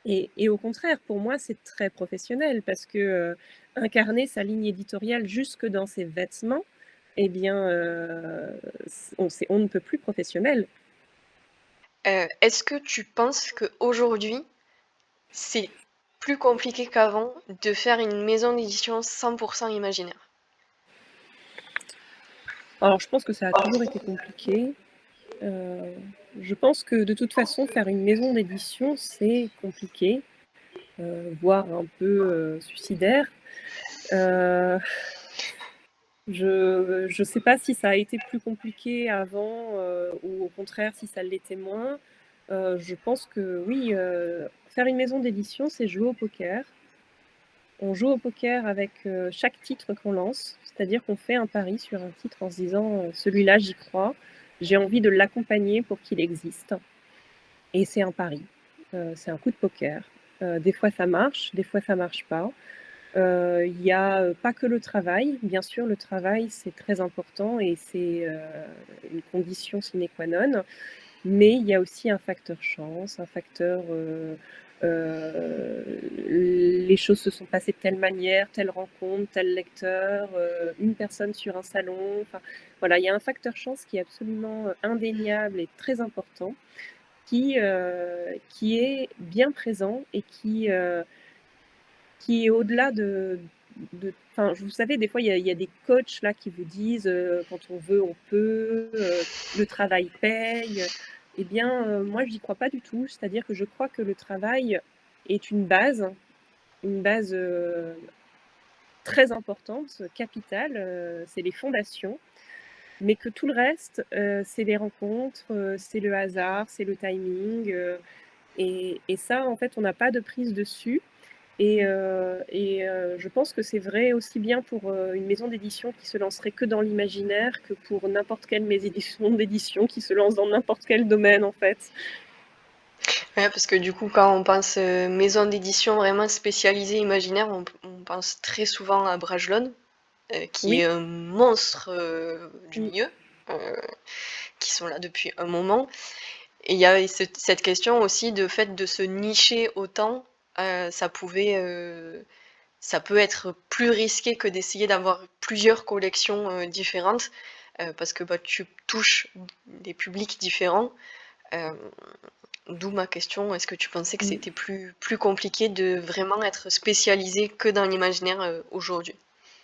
Et au contraire, pour moi, c'est très professionnel parce que incarner sa ligne éditoriale jusque dans ses vêtements, eh bien, on ne peut plus professionnel. Est-ce que tu penses qu'aujourd'hui, c'est plus compliqué qu'avant de faire une maison d'édition 100% imaginaire? Alors, je pense que ça a toujours été compliqué. Je pense que de toute façon, faire une maison d'édition, c'est compliqué, voire un peu suicidaire. Je ne sais pas si ça a été plus compliqué avant ou au contraire si ça l'était moins. Je pense que oui, faire une maison d'édition, c'est jouer au poker. On joue au poker avec chaque titre qu'on lance, c'est-à-dire qu'on fait un pari sur un titre en se disant celui-là, j'y crois, j'ai envie de l'accompagner pour qu'il existe. Et c'est un pari, c'est un coup de poker. Des fois ça marche, des fois ça marche pas. Il y a pas que le travail. Bien sûr, le travail, c'est très important et c'est une condition sine qua non. Mais il y a aussi un facteur chance, un facteur les choses se sont passées de telle manière, telle rencontre, tel lecteur, une personne sur un salon. Enfin, voilà, il y a un facteur chance qui est absolument indéniable et très important, qui est bien présent et qui est au-delà enfin, vous savez, des fois, il y a des coachs là qui vous disent quand on veut, on peut, le travail paye. Eh bien, moi, je n'y crois pas du tout. C'est-à-dire que je crois que le travail est une base très importante, capitale, c'est les fondations, mais que tout le reste, c'est les rencontres, c'est le hasard, c'est le timing. Et ça, en fait, on n'a pas de prise dessus. Je pense que c'est vrai aussi bien pour une maison d'édition qui se lancerait que dans l'imaginaire que pour n'importe quelle maison d'édition qui se lance dans n'importe quel domaine en fait. Ouais, parce que du coup, quand on pense maison d'édition vraiment spécialisée imaginaire, on pense très souvent à Brajlon, qui est Oui, un monstre du mm, milieu, qui sont là depuis un moment. Et il y a cette question aussi de fait de se nicher autant, ça peut être plus risqué que d'essayer d'avoir plusieurs collections différentes, parce que bah, tu touches des publics différents. Euh, D'où ma question, est-ce que tu pensais que mm. c'était plus compliqué de vraiment être spécialisé que dans l'imaginaire aujourd'hui?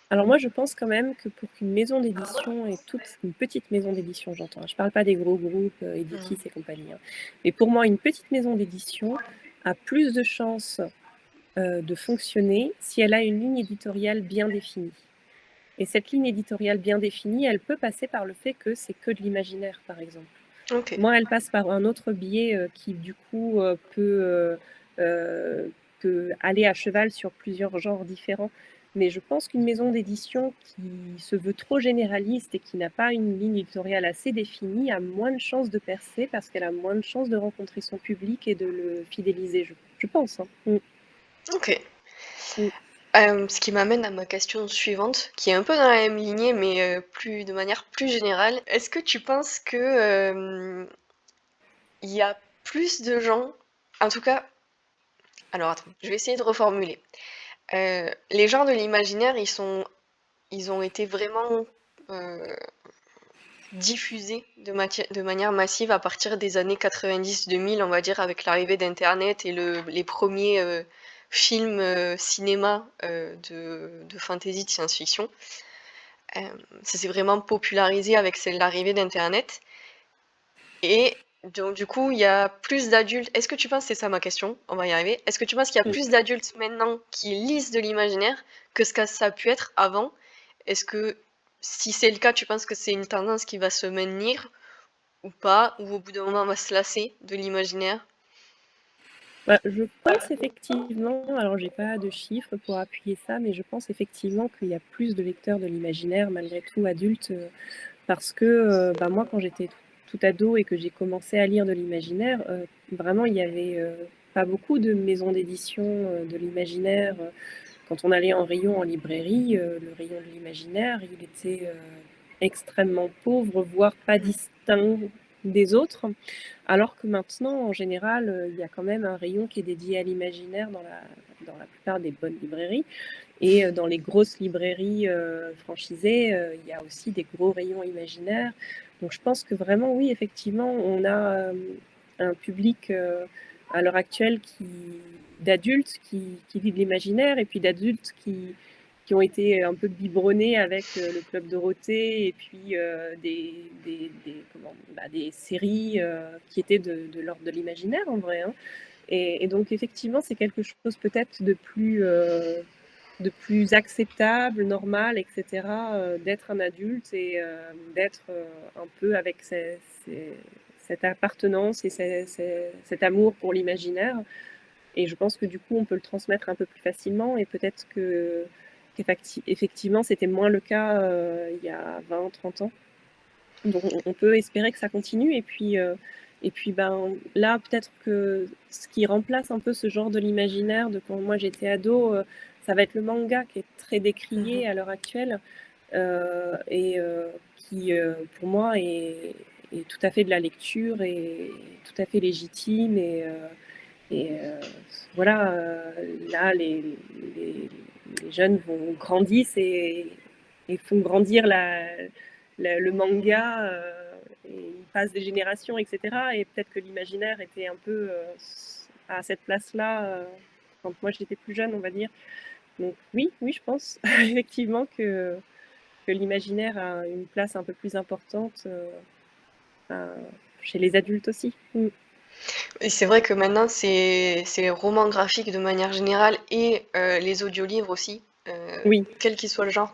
Alors moi je pense quand même que pour qu'une maison d'édition et toute une petite maison d'édition, j'entends, hein, je parle pas des gros groupes, Editis et compagnie, hein, mais pour moi une petite maison d'édition a plus de chances de fonctionner si elle a une ligne éditoriale bien définie. Et cette ligne éditoriale bien définie, elle peut passer par le fait que c'est que de l'imaginaire, par exemple. Ok. Moi, elle passe par un autre biais qui, du coup, peut aller à cheval sur plusieurs genres différents. Mais je pense qu'une maison d'édition qui se veut trop généraliste et qui n'a pas une ligne éditoriale assez définie a moins de chances de percer parce qu'elle a moins de chances de rencontrer son public et de le fidéliser, je pense. Hein. Mm. Ok. Mm. Ce qui m'amène à ma question suivante, qui est un peu dans la même lignée, mais de manière plus générale. Est-ce que tu penses que il y a plus de gens, en tout cas, alors attends, je vais essayer de reformuler. Les genres de l'imaginaire, ils ont été vraiment diffusés de manière massive à partir des années 90-2000, on va dire, avec l'arrivée d'Internet et les premiers films cinéma de fantasy, de science-fiction. Ça s'est vraiment popularisé avec l'arrivée d'Internet. Et donc, du coup, il y a plus d'adultes. Est-ce que tu penses, c'est ça ma question, on va y arriver. Est-ce que tu penses qu'il y a Mm. plus d'adultes maintenant qui lisent de l'imaginaire que ce que ça a pu être avant? Est-ce que, si c'est le cas, tu penses que c'est une tendance qui va se maintenir ou pas? Ou au bout d'un moment, on va se lasser de l'imaginaire? Bah, je pense effectivement, alors j'ai pas de chiffres pour appuyer ça, mais je pense effectivement qu'il y a plus de lecteurs de l'imaginaire malgré tout adultes, parce que bah, moi quand j'étais tout ado et que j'ai commencé à lire de l'imaginaire, vraiment il y avait pas beaucoup de maisons d'édition de l'imaginaire. Quand on allait en rayon en librairie, le rayon de l'imaginaire, il était extrêmement pauvre, voire pas distinct des autres. Alors que maintenant, en général, il y a quand même un rayon qui est dédié à l'imaginaire dans la plupart des bonnes librairies. Et dans les grosses librairies franchisées, il y a aussi des gros rayons imaginaires. Donc je pense que vraiment, oui, effectivement, on a un public à l'heure actuelle d'adultes qui vivent l'imaginaire et puis d'adultes qui ont été un peu biberonnés avec le Club Dorothée et puis des séries qui étaient de l'ordre de l'imaginaire en vrai. Hein. Et donc effectivement, c'est quelque chose peut-être de plus acceptable, normal, etc., d'être un adulte et d'être un peu avec cette appartenance et cet amour pour l'imaginaire. Et je pense que du coup, on peut le transmettre un peu plus facilement et peut-être qu'effectivement, c'était moins le cas il y a 20, 30 ans. Donc on peut espérer que ça continue et puis ben, là, peut-être que ce qui remplace un peu ce genre de l'imaginaire de quand moi j'étais ado, ça va être le manga qui est très décrié à l'heure actuelle et qui, pour moi, est tout à fait de la lecture et tout à fait légitime. Et voilà, là, les jeunes grandissent et font grandir le manga et ils passent des générations, etc. Et peut-être que l'imaginaire était un peu à cette place-là quand moi j'étais plus jeune, on va dire. Donc oui, oui, je pense effectivement que l'imaginaire a une place un peu plus importante chez les adultes aussi. Mm. Et c'est vrai que maintenant, c'est les romans graphiques de manière générale et les audiolivres aussi, Oui, quel qu'il soit le genre,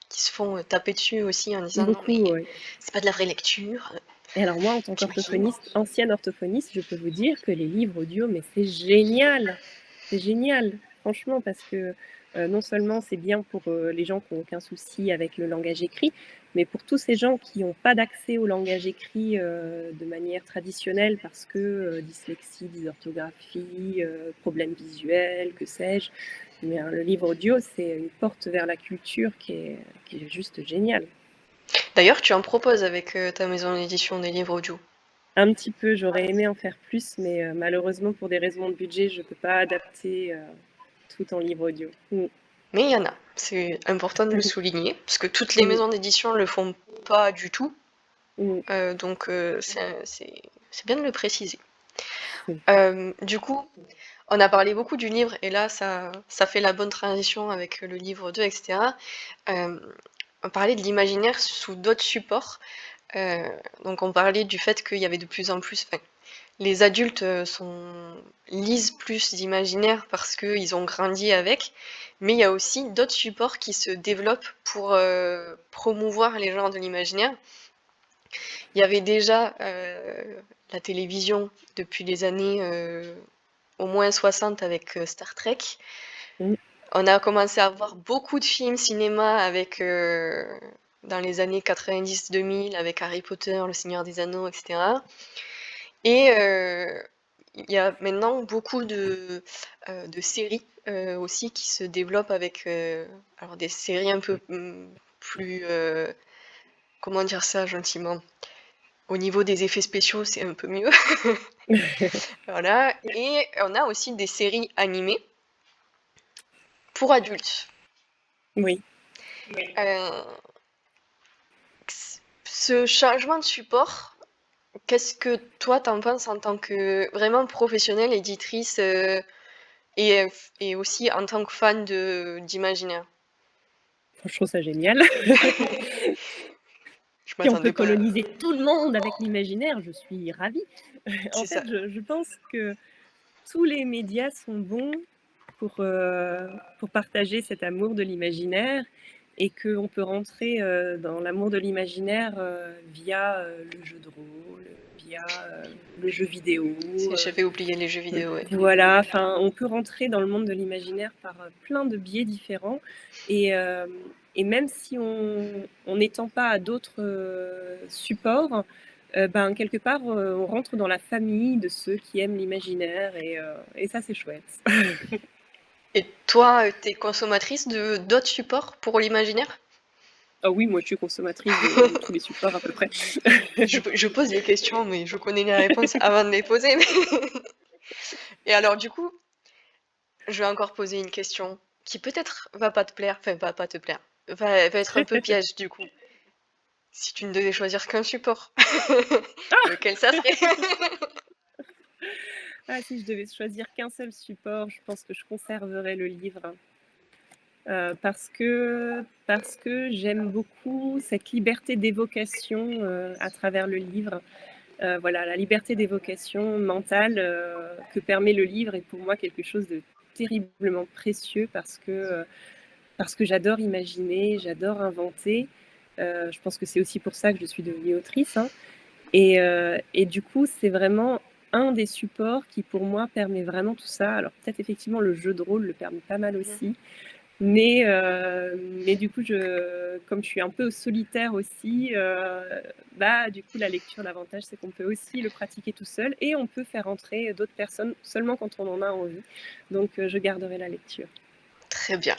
qui se font taper dessus aussi en disant non, mais beaucoup, oui. c'est pas de la vraie lecture, Et alors moi, en tant j'imagine. qu'orthophoniste, ancienne orthophoniste, je peux vous dire que les livres audio, mais c'est génial! C'est génial, franchement, parce que non seulement c'est bien pour les gens qui n'ont aucun souci avec le langage écrit, mais pour tous ces gens qui n'ont pas d'accès au langage écrit de manière traditionnelle parce que dyslexie, dysorthographie, problèmes visuels, que sais-je, mais le livre audio, c'est une porte vers la culture qui est juste géniale. D'ailleurs, tu en proposes avec ta maison d'édition des livres audio. Un petit peu, j'aurais aimé en faire plus, mais malheureusement, pour des raisons de budget, je ne peux pas adapter tout en livre audio. Mm. Mais il y en a, c'est important de le souligner, parce que toutes les Mm. maisons d'édition ne le font pas du tout, Mm. donc c'est bien de le préciser. Mm. Du coup, on a parlé beaucoup du livre, et là, ça fait la bonne transition avec le livre 2, etc. On parlait de l'imaginaire sous d'autres supports. Donc on parlait du fait qu'il y avait de plus en plus... les adultes lisent plus d'imaginaire parce qu'ils ont grandi avec, mais il y a aussi d'autres supports qui se développent pour promouvoir les genres de l'imaginaire. Il y avait déjà la télévision depuis les années au moins 60 avec Star Trek. Mm. On a commencé à voir beaucoup de films cinéma avec dans les années 90-2000 avec Harry Potter, Le Seigneur des Anneaux, etc. Et il y a maintenant beaucoup de séries aussi qui se développent avec alors des séries un peu plus comment dire ça gentiment. Au niveau des effets spéciaux, c'est un peu mieux. Voilà. Et on a aussi des séries animées pour adultes. Oui. Euh, Ce changement de support, qu'est-ce que toi t'en penses en tant que vraiment professionnelle, éditrice et aussi en tant que fan d'imaginaire? Je trouve ça génial. Je Si on peut m'attendais pas. coloniser tout le monde avec l'imaginaire, je suis ravie. En C'est ça. fait, je pense que tous les médias sont bons pour partager cet amour de l'imaginaire et qu'on peut rentrer dans l'amour de l'imaginaire via le jeu de rôle, via le jeu vidéo. J'avais oublié les jeux vidéo, ouais. Voilà, enfin, on peut rentrer dans le monde de l'imaginaire par plein de biais différents. Et même si on n'étend pas à d'autres supports, ben, quelque part, on rentre dans la famille de ceux qui aiment l'imaginaire et ça, c'est chouette. Et toi, t'es consommatrice de d'autres supports pour l'imaginaire? Ah oui, moi, je suis consommatrice de tous les supports à peu près. Je pose des questions, mais je connais les réponses avant de les poser. Et alors, du coup, je vais encore poser une question qui peut-être va pas te plaire, enfin, va pas te plaire, va être un peu piège, du coup. Si tu ne devais choisir qu'un support, lequel ça serait? Ah, si je devais choisir qu'un seul support, je pense que je conserverais le livre. Parce que j'aime beaucoup cette liberté d'évocation à travers le livre. Voilà, la liberté d'évocation mentale que permet le livre est pour moi quelque chose de terriblement précieux parce que j'adore imaginer, j'adore inventer. Je pense que c'est aussi pour ça que je suis devenue autrice. Hein. Et du coup, c'est vraiment un des supports qui pour moi permet vraiment tout ça. Alors peut-être effectivement le jeu de rôle le permet pas mal aussi. Mais du coup, comme je suis un peu solitaire aussi, bah, du coup, la lecture, l'avantage, c'est qu'on peut aussi le pratiquer tout seul et on peut faire entrer d'autres personnes seulement quand on en a envie. Donc, je garderai la lecture. Très bien.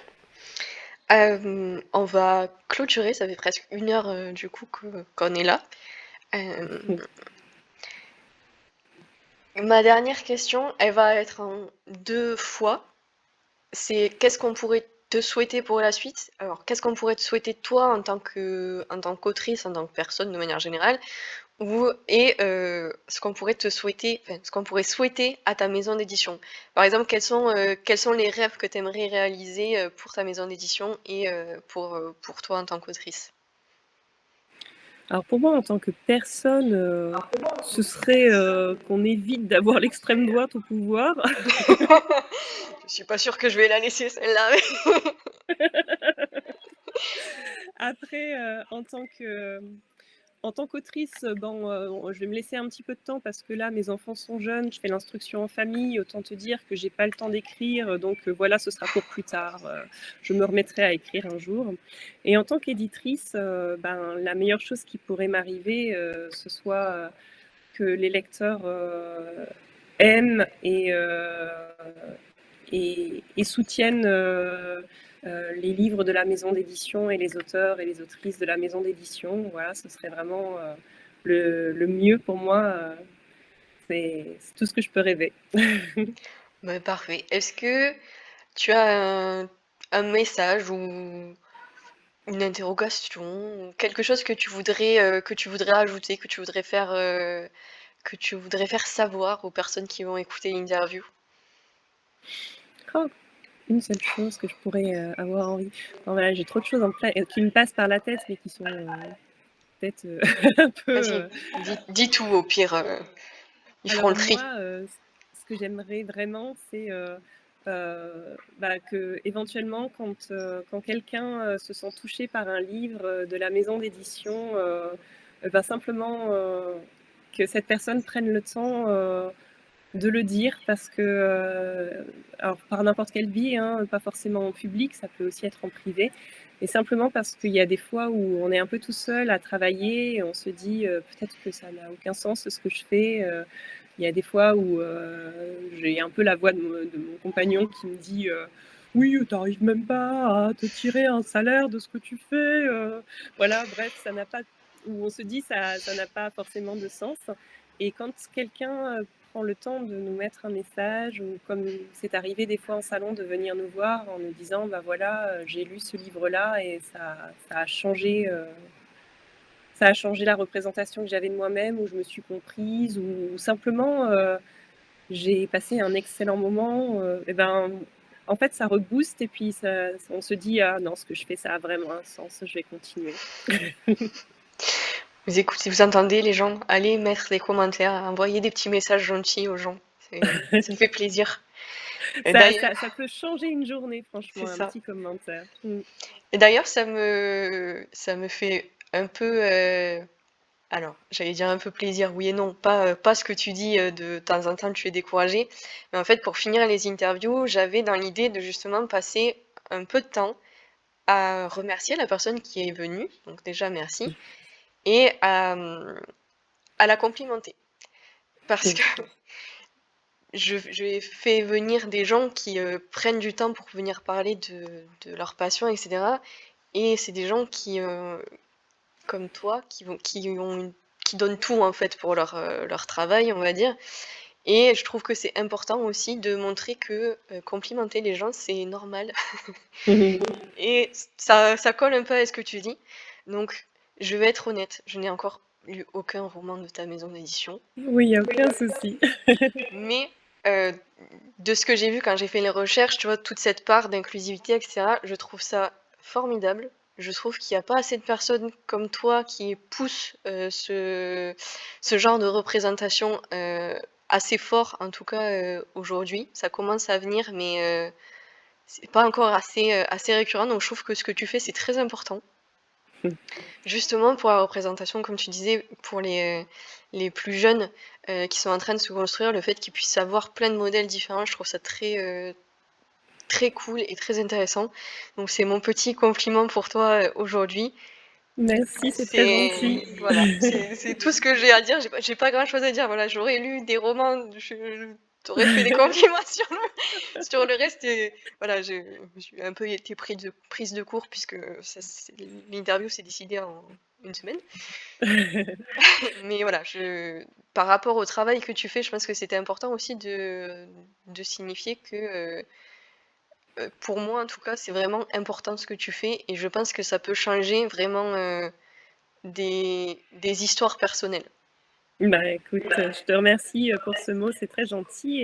On va clôturer, ça fait presque 1 heure du coup qu'on est là. Euh, Ma dernière question, elle va être en 2 fois. C'est qu'est-ce qu'on pourrait te souhaiter pour la suite? Alors, qu'est-ce qu'on pourrait te souhaiter toi en tant qu'autrice, en tant que personne de manière générale, ce qu'on pourrait te souhaiter, enfin, ce qu'on pourrait souhaiter à ta maison d'édition. Par exemple, quels sont les rêves que tu aimerais réaliser pour ta maison d'édition et pour toi en tant qu'autrice? Alors, pour moi, en tant que personne, ce serait qu'on évite d'avoir l'extrême droite au pouvoir. Je suis pas sûre que je vais la laisser celle-là. Après, en tant qu'autrice, bon, je vais me laisser un petit peu de temps parce que là, mes enfants sont jeunes, je fais l'instruction en famille, autant te dire que j'ai pas le temps d'écrire, donc voilà, ce sera pour plus tard. Je me remettrai à écrire un jour. Et en tant qu'éditrice, ben, la meilleure chose qui pourrait m'arriver, ce soit que les lecteurs aiment et soutiennent les livres de la maison d'édition et les auteurs et les autrices de la maison d'édition. Voilà, ce serait vraiment le mieux pour moi. C'est tout ce que je peux rêver. Bah, parfait. Est-ce que tu as un message ou une interrogation, ou quelque chose que tu voudrais ajouter, que tu voudrais faire savoir aux personnes qui vont écouter l'interview? Oh, une seule chose que je pourrais avoir envie. Enfin, voilà, j'ai trop de choses qui me passent par la tête, mais qui sont peut-être un peu. Vas-y, dis tout au pire. Ils feront Alors le tri. moi, ce que j'aimerais vraiment, c'est bah, que éventuellement, quand quelqu'un se sent touché par un livre de la maison d'édition, bah, simplement que cette personne prenne le temps de le dire parce que, alors par n'importe quel biais, hein, pas forcément en public, ça peut aussi être en privé, et simplement parce qu'il y a des fois où on est un peu tout seul à travailler et on se dit peut-être que ça n'a aucun sens ce que je fais. Il y a des fois où j'ai un peu la voix de mon compagnon qui me dit oui, tu n'arrives même pas à te tirer un salaire de ce que tu fais. Voilà, bref, ça n'a pas, où on se dit ça n'a pas forcément de sens. Et quand quelqu'un prend le temps de nous mettre un message, ou comme c'est arrivé des fois en salon de venir nous voir en nous disant bah voilà, j'ai lu ce livre-là et ça a changé, ça a changé la représentation que j'avais de moi-même, où je me suis comprise, ou simplement j'ai passé un excellent moment, et ben, en fait, ça rebooste et puis on se dit ah non, ce que je fais, ça a vraiment un sens, je vais continuer. Vous écoutez, vous entendez les gens, allez mettre des commentaires, envoyer des petits messages gentils aux gens. Ça fait plaisir. Et d'ailleurs, Ça peut changer une journée, franchement, c'est un ça. petit commentaire. Et d'ailleurs, ça me fait un peu, alors, j'allais dire un peu plaisir, oui et non. Pas ce que tu dis, de temps en temps tu es découragé. Mais en fait, pour finir les interviews, j'avais dans l'idée de justement passer un peu de temps à remercier la personne qui est venue, donc déjà merci, et à la complimenter. Parce Mmh. que j'ai fait venir des gens qui, prennent du temps pour venir parler de leur passion et cetera, et c'est des gens qui, comme toi, qui donnent tout en fait pour leur travail, on va dire, et je trouve que c'est important aussi de montrer que, complimenter les gens, c'est normal. Et ça colle un peu à ce que tu dis. Donc, je vais être honnête, je n'ai encore lu aucun roman de ta maison d'édition. Oui, il y a aucun souci. Mais, de ce que j'ai vu quand j'ai fait les recherches, tu vois, toute cette part d'inclusivité, et cetera, je trouve ça formidable. Je trouve qu'il y a pas assez de personnes comme toi qui poussent, ce genre de représentation, assez fort, en tout cas, aujourd'hui. Ça commence à venir, mais, c'est pas encore assez récurrent, donc je trouve que ce que tu fais, c'est très important. Justement pour la représentation, comme tu disais, pour les plus jeunes, qui sont en train de se construire, le fait qu'ils puissent avoir plein de modèles différents, je trouve ça très cool et très intéressant. Donc c'est mon petit compliment pour toi, aujourd'hui. Merci, c'est très gentil. C'est voilà, c'est tout ce que j'ai à dire. J'ai pas grand-chose à dire. Voilà, j'aurais lu des romans, tu fait des compliments sur le reste, et voilà, j'ai un peu été prise de court puisque l'interview s'est décidée en une semaine. Mais voilà, par rapport au travail que tu fais, je pense que c'était important aussi de signifier que, pour moi en tout cas, c'est vraiment important ce que tu fais, et je pense que ça peut changer vraiment, des histoires personnelles. Bah, écoute, je te remercie, pour ce mot, c'est très gentil,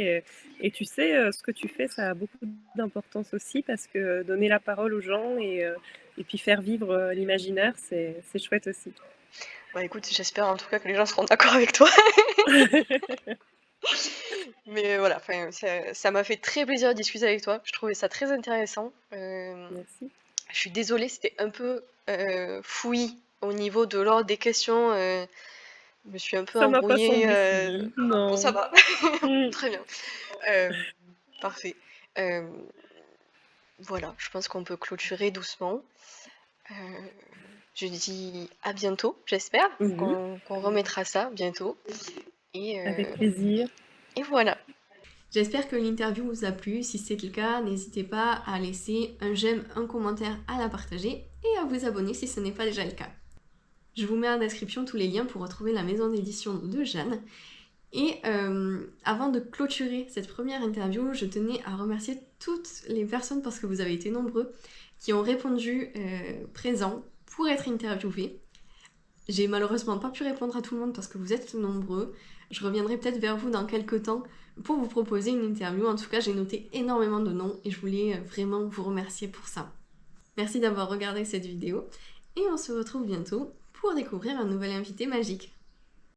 et tu sais, ce que tu fais, ça a beaucoup d'importance aussi, parce que donner la parole aux gens et puis faire vivre, l'imaginaire, c'est chouette aussi. Bah, écoute, j'espère en tout cas que les gens seront d'accord avec toi. Mais voilà, enfin, ça m'a fait très plaisir de discuter avec toi. Je trouvais ça très intéressant. Merci. Je suis désolée, c'était un peu, fouillis au niveau de l'ordre des questions, je me suis un peu Ça m'a pas embrouillée, semblé fouillis, bon ça non. va, Mmh. très bien. Parfait. Hem, voilà, je pense qu'on peut clôturer doucement. Heu, je dis à bientôt, j'espère Oui, qu'on remettra ça bientôt, et avec plaisir. voilà. J'espère que l'interview vous a plu. Si c'est le cas, n'hésitez pas à laisser un j'aime, un commentaire, à la partager et à vous abonner si ce n'est pas déjà le cas. Je vous mets en description tous les liens pour retrouver la maison d'édition de Jeanne. Et avant de clôturer cette première interview, je tenais à remercier toutes les personnes, parce que vous avez été nombreux, qui ont répondu présents pour être interviewés. J'ai malheureusement pas pu répondre à tout le monde parce que vous êtes nombreux. Je reviendrai peut-être vers vous dans quelques temps pour vous proposer une interview. En tout cas, j'ai noté énormément de noms et je voulais vraiment vous remercier pour ça. Merci d'avoir regardé cette vidéo et on se retrouve bientôt pour découvrir un nouvel invité magique.